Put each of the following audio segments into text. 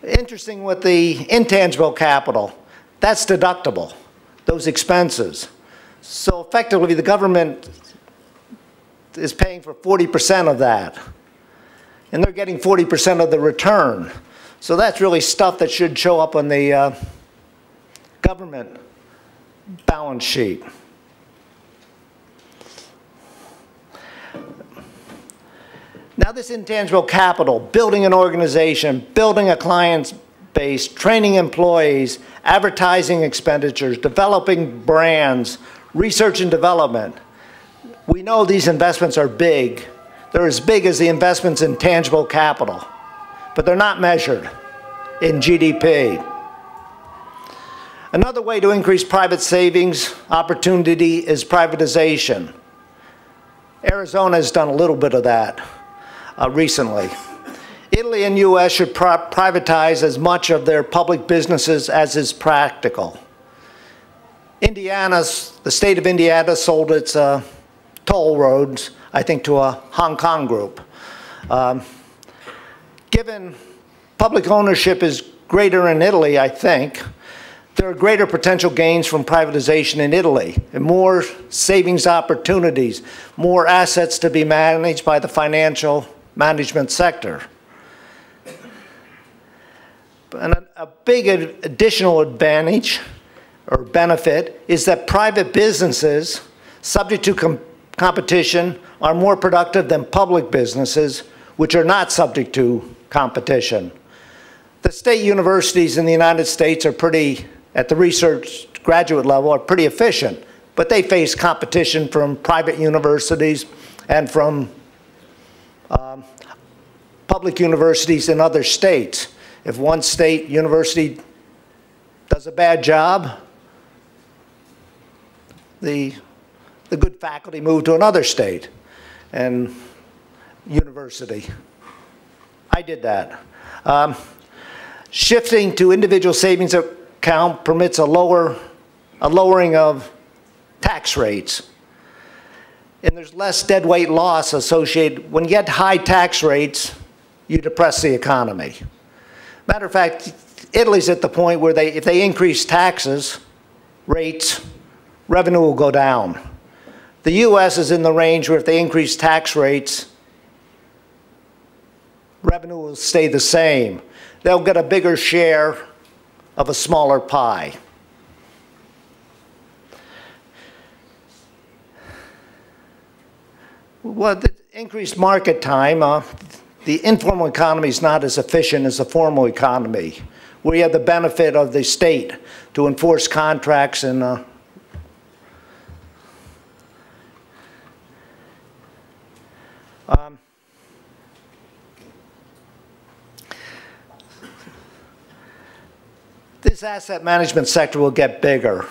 Interesting with the intangible capital, that's deductible, those expenses. So effectively, the government is paying for 40% of that, and they're getting 40% of the return. So that's really stuff that should show up on the government balance sheet. Now this intangible capital, building an organization, building a client base, training employees, advertising expenditures, developing brands, research and development. We know these investments are big. They're as big as the investments in tangible capital, but they're not measured in GDP. Another way to increase private savings opportunity is privatization. Arizona has done a little bit of that recently. Italy and US should privatize as much of their public businesses as is practical. The state of Indiana sold its toll roads, I think, to a Hong Kong group. Given public ownership is greater in Italy, I think, there are greater potential gains from privatization in Italy, and more savings opportunities, more assets to be managed by the financial management sector. And a big additional advantage or benefit is that private businesses, subject to competition, are more productive than public businesses, which are not subject to competition. The state universities in the United States are pretty, at the research graduate level, are pretty efficient, but they face competition from private universities and from public universities in other states. If one state university does a bad job, the good faculty move to another state and university. I did that. Shifting to individual savings account permits a lowering of tax rates. And there's less deadweight loss associated. When you get high tax rates, you depress the economy. Matter of fact, Italy's at the point where if they increase taxes, rates, revenue will go down. The US is in the range where if they increase tax rates, revenue will stay the same. They'll get a bigger share of a smaller pie. Well, the increased market time, the informal economy is not as efficient as the formal economy, where you have the benefit of the state to enforce contracts and this asset management sector will get bigger.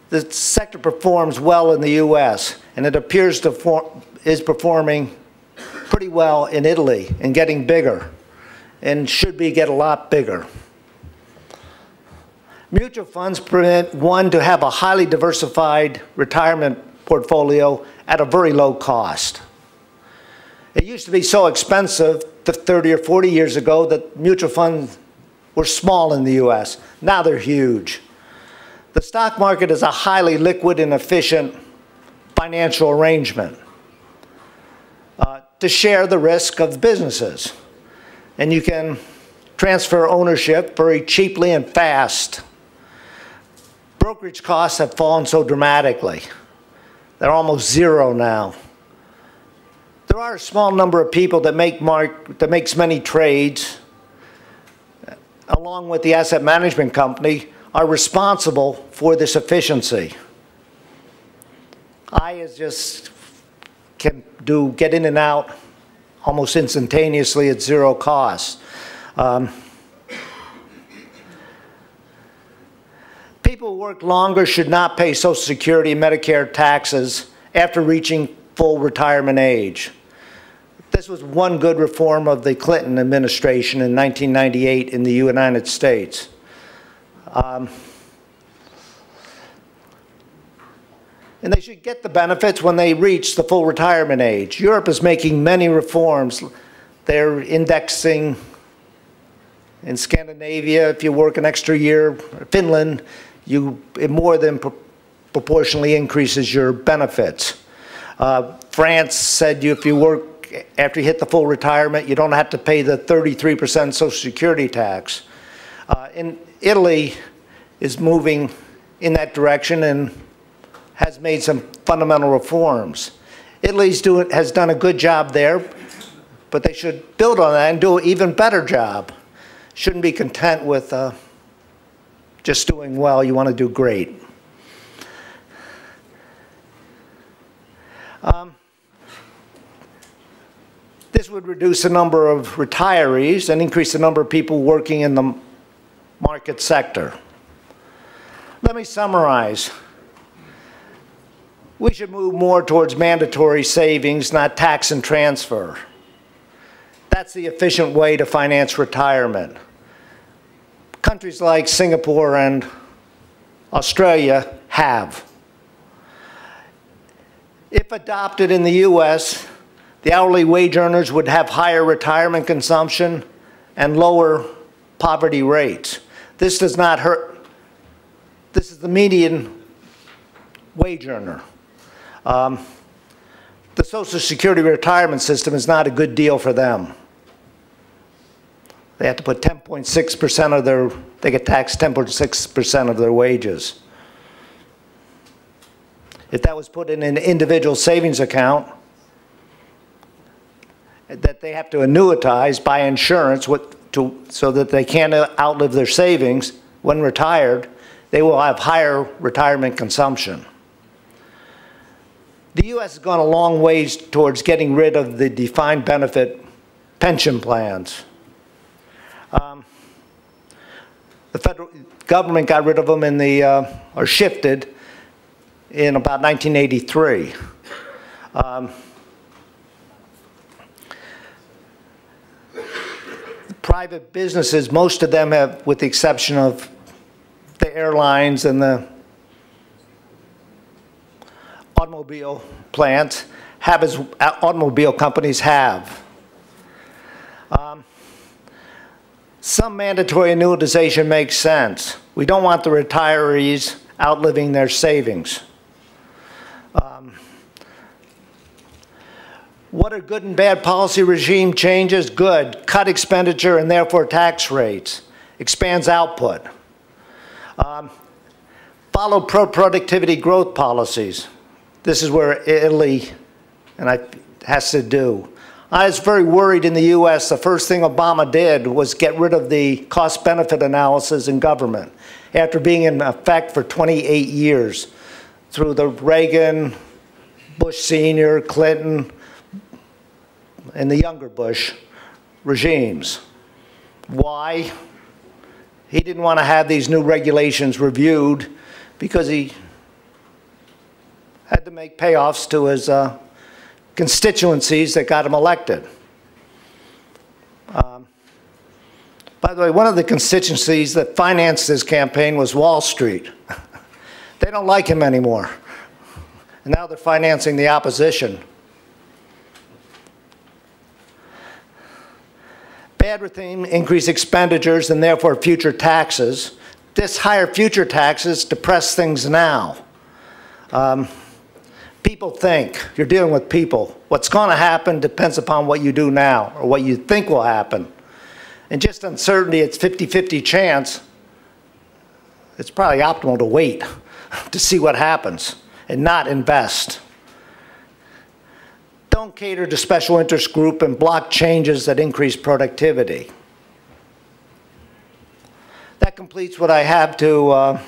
The sector performs well in the US, and it appears to is performing pretty well in Italy and getting bigger, and should get a lot bigger. Mutual funds permit one to have a highly diversified retirement portfolio at a very low cost. It used to be so expensive 30 or 40 years ago that mutual funds were small in the US. Now they're huge. The stock market is a highly liquid and efficient financial arrangement to share the risk of businesses. And you can transfer ownership very cheaply and fast. Brokerage costs have fallen so dramatically. They're almost zero now. There are a small number of people that makes many trades, along with the asset management company, are responsible for this efficiency. I just can get in and out almost instantaneously at zero cost. People who work longer should not pay Social Security and Medicare taxes after reaching full retirement age. This was one good reform of the Clinton administration in 1998 in the United States. And they should get the benefits when they reach the full retirement age. Europe is making many reforms. They're indexing In Scandinavia, if you work an extra year, Finland, it more than proportionally increases your benefits. France said if you work after you hit the full retirement, you don't have to pay the 33% Social Security tax. In Italy is moving in that direction and has made some fundamental reforms. Italy has done a good job there, but they should build on that and do an even better job. Shouldn't be content with just doing well. You want to do great. This would reduce the number of retirees and increase the number of people working in the market sector. Let me summarize. We should move more towards mandatory savings, not tax and transfer. That's the efficient way to finance retirement. Countries like Singapore and Australia have. If adopted in the US, the hourly wage earners would have higher retirement consumption and lower poverty rates. This does not hurt. This is the median wage earner. The Social Security retirement system is not a good deal for them. They have to put 10.6% of they get taxed 10.6% of their wages. If that was put in an individual savings account that they have to annuitize, buy insurance so that they can't outlive their savings when retired, they will have higher retirement consumption. The U.S. has gone a long ways towards getting rid of the defined benefit pension plans. The federal government got rid of them or shifted in about 1983. Private businesses, most of them have, with the exception of the airlines and the automobile plants, have as automobile companies have. Some mandatory annuitization makes sense. We don't want the retirees outliving their savings. What are good and bad policy regime changes? Good. Cut expenditure and therefore tax rates. Expands output. Follow pro-productivity growth policies. This is where Italy has to do. I was very worried in the U.S. The first thing Obama did was get rid of the cost-benefit analysis in government after being in effect for 28 years through the Reagan, Bush Sr., Clinton, and the younger Bush regimes. Why? He didn't want to have these new regulations reviewed because he had to make payoffs to his constituencies that got him elected. By the way, one of the constituencies that financed this campaign was Wall Street. They don't like him anymore. And now they're financing the opposition. Bad regime increase expenditures and therefore future taxes. This higher future taxes depress things now. People think, you're dealing with people. What's going to happen depends upon what you do now or what you think will happen. And just uncertainty, it's 50-50 chance. It's probably optimal to wait to see what happens and not invest. Don't cater to special interest group and block changes that increase productivity. That completes what I have to, I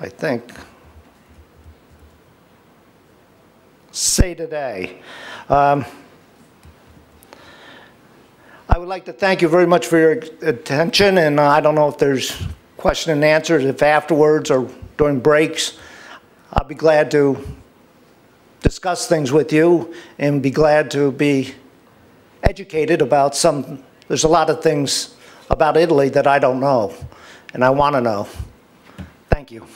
think, say today. I would like to thank you very much for your attention, and I don't know if there's question and answers. If afterwards or during breaks, I'll be glad to discuss things with you and be glad to be educated about there's a lot of things about Italy that I don't know and I want to know. Thank you.